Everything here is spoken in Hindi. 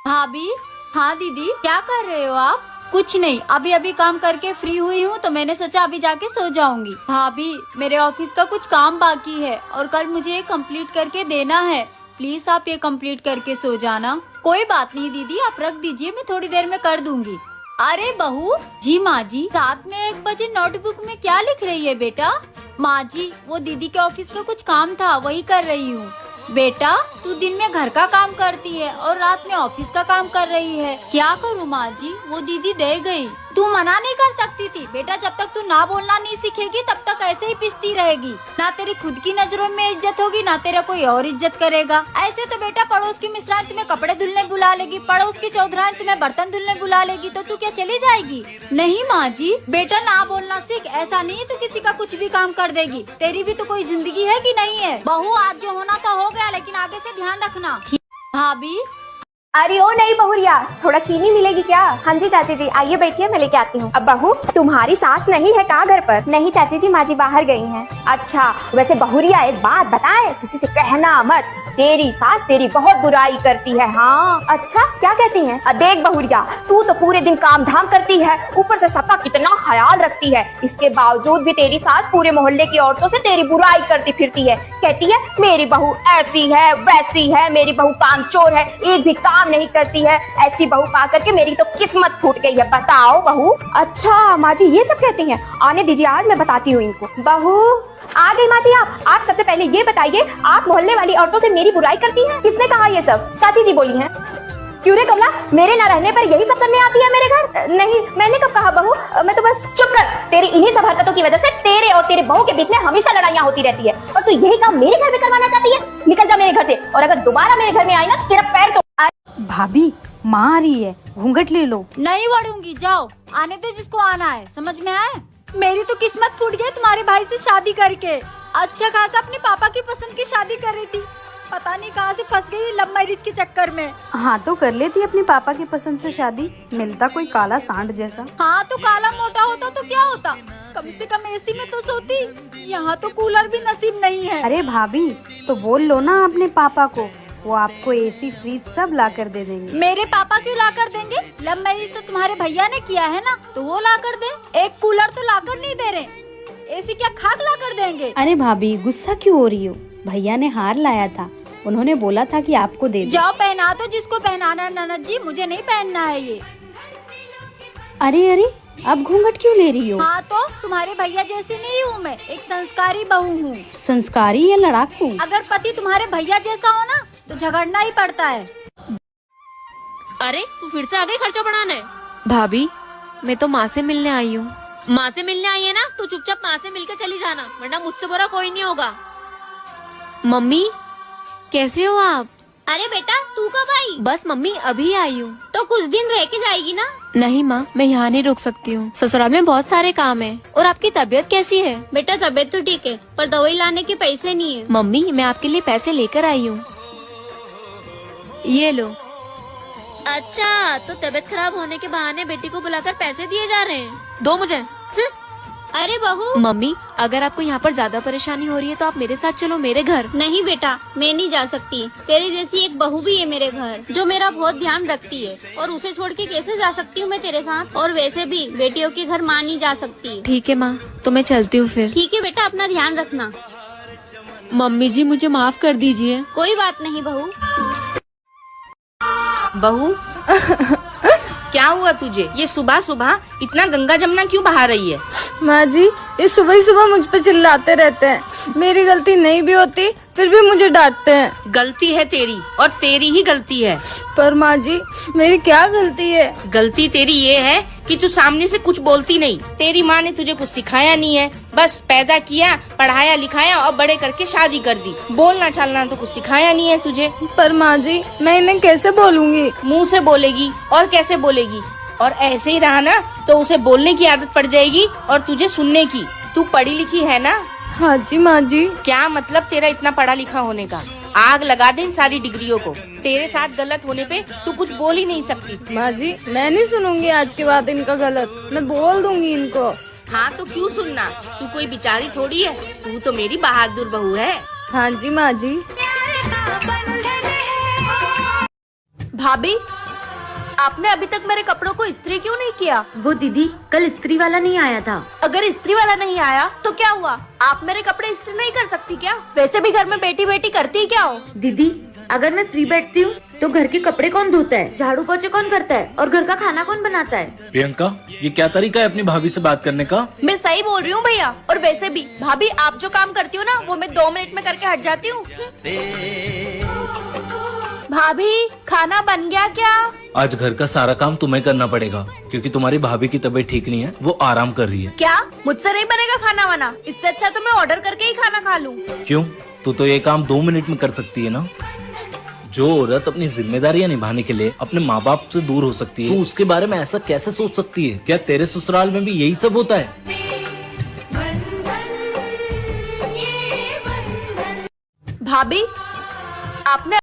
भाभी। हाँ दीदी, क्या कर रहे हो आप? कुछ नहीं, अभी अभी काम करके फ्री हुई हूँ तो मैंने सोचा अभी जाके सो जाऊंगी। भाभी, मेरे ऑफिस का कुछ काम बाकी है और कल मुझे ये कंप्लीट करके देना है। प्लीज आप ये कंप्लीट करके सो जाना। कोई बात नहीं दीदी, आप रख दीजिए, मैं थोड़ी देर में कर दूंगी। अरे बहू जी, माँ जी रात में 1 बजे नोटबुक में क्या लिख रही है बेटा? माँ जी, वो दीदी के ऑफिस का कुछ काम था, वही कर रही हूँ। बेटा, तू दिन में घर का काम करती है और रात में ऑफिस का काम कर रही है। क्या करूँ माँ जी, वो दीदी दे गई। तू मना नहीं कर सकती थी बेटा, जब तक तू ना बोलना नहीं सीखेगी तब तक ऐसे ही पिसती रहेगी। ना तेरी खुद की नजरों में इज्जत होगी, ना तेरा कोई और इज्जत करेगा। ऐसे तो बेटा पड़ोस की मिसरान तुम्हें कपड़े धुलने बुला लेगी, पड़ोस की चौधरान तुम्हें बर्तन धुलने बुला लेगी, तो तू क्या चली जाएगी? नहीं माँ जी, बेटा ना बोलना सीख। ऐसा नहीं तू किसी का कुछ भी काम कर देगी। तेरी भी तो कोई जिंदगी है कि नहीं है? बहू, आज जो होना था हो गया, लेकिन आगे से ध्यान रखना। भाभी। अरे ओ नहीं बहुरिया, थोड़ा चीनी मिलेगी क्या? हाँ जी चाची जी, आइए बैठिए, मैं लेके आती हूँ। अब बहू, तुम्हारी सास नहीं है कहाँ घर पर? नहीं चाची जी, माँ जी बाहर गई हैं। अच्छा, वैसे बहुरिया एक बात बताए, किसी से कहना मत, तेरी सास तेरी बहुत बुराई करती है। हाँ। अच्छा, क्या कहती है? देख बहुरिया, तू तो पूरे दिन काम धाम करती है, ऊपर से सबका कितना ख्याल रखती है, इसके बावजूद भी तेरी सास पूरे मोहल्ले की औरतों से तेरी बुराई करती फिरती है। कहती है मेरी बहू ऐसी है वैसी है, मेरी बहू कामचोर है, एक भी काम नहीं करती है। ऐसी बहू पा करके मेरी तो किस्मत फूट गई है। बताओ बहू। अच्छा माँ जी, ये सब कहती हैं? आने दीजिए, आज मैं बताती हूँ इनको। बहू आ गई माँ जी। आप सबसे पहले ये बताइए, आप मोहल्ले वाली औरतों से मेरी बुराई करती हैं? किसने कहा ये सब? चाची जी बोली हैं। क्यों रे कमला, मेरे न रहने पर यही सब करने आती है मेरे घर? नहीं, मैंने कब कहा बहू, मैं तो बस। चुप रह, तेरी इन्हीं सब हरकतों की वजह से तेरे और तेरे बहू के बीच में हमेशा लड़ाइयाँ होती रहती है, और तू यही काम मेरे घर में करवाना चाहती है। निकल जा मेरे घर से, और अगर दोबारा मेरे घर में आई ना तो तेरा पैर तो। भाभी, माँ आ रही है, घूंघट ले लो। नहीं वड़ूंगी, जाओ, आने दे जिसको आना है। समझ में आए? मेरी तो किस्मत फूट गई तुम्हारे भाई से शादी करके। अच्छा खासा अपने पापा की पसंद की शादी कर रही थी, पता नहीं कहाँ से फंस गई लव मैरिज के चक्कर में। हाँ तो कर लेती अपने पापा की पसंद से शादी, मिलता कोई काला सांड जैसा। हाँ तो काला मोटा होता तो क्या होता, कम से कम एसी में तो सोती। यहाँ तो कूलर भी नसीब नहीं है। अरे भाभी, तो बोल लो ना अपने पापा को, वो आपको एसी फ्रिज सब ला कर दे देंगे। मेरे पापा क्यों ला कर देंगे? लव मैरिज तो तुम्हारे भैया ने किया है ना, तो वो ला कर दे। एक कूलर तो ला कर नहीं दे रहे, एसी क्या खाक ला कर देंगे? अरे भाभी, गुस्सा क्यों हो रही हो? भैया ने हार लाया था, उन्होंने बोला था कि आपको दे दो। जाओ पहना दो जिसको पहनाना है ननद जी, मुझे नहीं पहनना है ये। अरे अरे, अब घूंघट क्यों ले रही हो? हाँ तो तुम्हारे भैया जैसी नहीं हूँ मैं, एक संस्कारी बहू हूँ। संस्कारी या लड़ाकू? अगर पति तुम्हारे भैया जैसा हो ना तो झगड़ना ही पड़ता है। अरे तू फिर से आ गई खर्चा बढ़ाने? भाभी, मैं तो माँ से मिलने आई हूँ। माँ से मिलने आई है ना, तो चुपचाप माँ से मिलकर चली जाना, वरना मुझसे बुरा कोई नहीं होगा। मम्मी, कैसे हो आप? अरे बेटा, तू कब आई? बस मम्मी, अभी आई हूँ। तो कुछ दिन रह के जाएगी ना? नहीं माँ, मैं यहाँ नहीं रुक सकती हूँ, ससुराल में बहुत सारे काम है। और आपकी तबीयत कैसी है? बेटा तबीयत तो ठीक है, पर दवाई लाने के पैसे नहीं है। मम्मी, मैं आपके लिए पैसे लेकर आई हूँ, ये लो। अच्छा, तो तबीयत खराब होने के बहाने बेटी को बुलाकर पैसे दिए जा रहे हैं? दो मुझे। अरे बहू। मम्मी, अगर आपको यहाँ पर ज्यादा परेशानी हो रही है तो आप मेरे साथ चलो, मेरे घर। नहीं बेटा, मैं नहीं जा सकती। तेरी जैसी एक बहू भी है मेरे घर, जो मेरा बहुत ध्यान रखती है, और उसे छोड़ के कैसे जा सकती हूँ मैं तेरे साथ? और वैसे भी बेटियों के घर माँ नहीं जा सकती। ठीक है माँ, तो मैं चलती हूँ फिर। ठीक है बेटा, अपना ध्यान रखना। मम्मी जी, मुझे माफ कर दीजिए। कोई बात नहीं बहू। बहू क्या हुआ तुझे? ये सुबह सुबह इतना गंगा जमुना क्यों बहा रही है? माँ जी, ये सुबह ही सुबह मुझ पे चिल्लाते रहते हैं। मेरी गलती नहीं भी होती फिर भी मुझे डांटते हैं। गलती है तेरी, और तेरी ही गलती है। पर माँ जी, मेरी क्या गलती है? गलती तेरी ये है कि तू सामने से कुछ बोलती नहीं। तेरी माँ ने तुझे कुछ सिखाया नहीं है, बस पैदा किया, पढ़ाया लिखाया और बड़े करके शादी कर दी। बोलना चालना तो कुछ सिखाया नहीं है तुझे। पर माँ जी, मैं इन्हें कैसे बोलूँगी? मुँह से बोलेगी, और कैसे बोलेगी? और ऐसे ही रहा ना तो उसे बोलने की आदत पड़ जाएगी और तुझे सुनने की। तू पढ़ी लिखी है ना? हाँ जी माँ जी। क्या मतलब तेरा इतना पढ़ा लिखा होने का? आग लगा दे इन सारी डिग्रियों को। तेरे साथ गलत होने पे तू कुछ बोल ही नहीं सकती। माँ जी, मैं नहीं सुनूंगी आज के बाद इनका गलत, मैं बोल दूंगी इनको। हाँ तो क्यों सुनना, तू कोई बेचारी थोड़ी है, तू तो मेरी बहादुर बहू है। हाँ जी माँ जी। भाभी, आपने अभी तक मेरे कपड़ों को इस्त्री क्यों नहीं किया? वो दीदी कल इस्त्री वाला नहीं आया था। अगर इस्त्री वाला नहीं आया तो क्या हुआ? आप मेरे कपड़े इस्त्री नहीं कर सकती क्या? वैसे भी घर में बेटी बेटी करती क्या हो? दीदी अगर मैं फ्री बैठती हूँ तो घर के कपड़े कौन धोता है, झाड़ू पोछे कौन करता है और घर का खाना कौन बनाता है? प्रियंका, ये क्या तरीका है अपनी भाभी से बात करने का? मैं सही बोल रही हूँ भैया। और वैसे भी भाभी आप जो काम करती हो ना वो मैं 2 मिनट में करके हट जाती हूँ। भाभी खाना बन गया क्या? आज घर का सारा काम तुम्हें करना पड़ेगा क्योंकि तुम्हारी भाभी की तबीयत ठीक नहीं है, वो आराम कर रही है। क्या मुझसे नहीं बनेगा खाना वाना? इससे अच्छा तो मैं ऑर्डर करके ही खाना खा लूँ। क्यों? तू तो ये काम 2 मिनट में कर सकती है ना। जो औरत अपनी जिम्मेदारियां निभाने के लिए अपने माँ बाप से दूर हो सकती है, तो उसके बारे में ऐसा कैसे सोच सकती है? क्या तेरे ससुराल में भी यही सब होता है? भाभी आपने